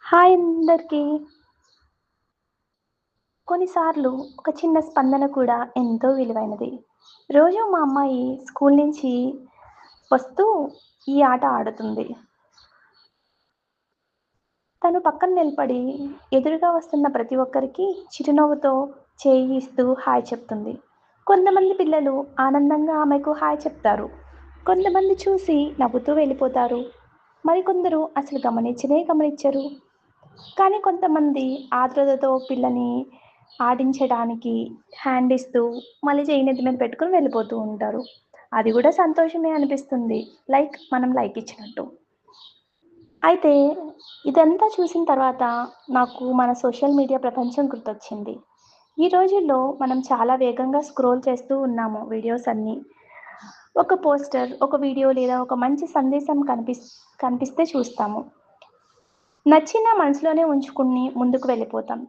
Hi అందరికీ. కొన్నిసార్లు ఒక చిన్న స్పందన కూడా ఎంతో విలువైనది. రోజు మా అమ్మాయి స్కూల్ నుంచి వస్తూ ఈ ఆట ఆడుతుంది. తను పక్కన నిలబడి ఎదురుగా వస్తున్న ప్రతి ఒక్కరికి చిరునవ్వుతో చేయి ఇస్తూ హాయ్ చెప్తుంది. కొంతమంది పిల్లలు ఆనందంగా ఆమెకు హాయ్ చెప్తారు. కొంతమంది చూసి నవ్వుతూ వెళ్ళిపోతారు. మరికొందరు అసలు గమనించనే గమనించరు. కానీ కొంతమంది ఆతృతతో పిల్లని ఆడించడానికి హ్యాండ్ ఇస్తూ, మళ్ళీ చెయ్యి నెత్తి మీద పెట్టుకొని వెళ్ళిపోతూ ఉంటారు. అది గూడా సంతోషమే అనిపిస్తుంది. మనం లైక్ ఇచ్చినట్టు. అయితే ఇదంతా చూసిన తర్వాత నాకు మన సోషల్ మీడియా ప్రపంచం గుర్తొచ్చింది. ఈ రోజుల్లో మనం చాలా వేగంగా స్క్రోల్ చేస్తూ ఉన్నాము వీడియోస్ అన్నీ. ఒక పోస్టర్, ఒక వీడియో లేదా ఒక మంచి సందేశం కనిపిస్తే చూస్తాము. నచ్చినా మనసులోనే ఉంచుకుని ముందుకు వెళ్ళిపోతాం.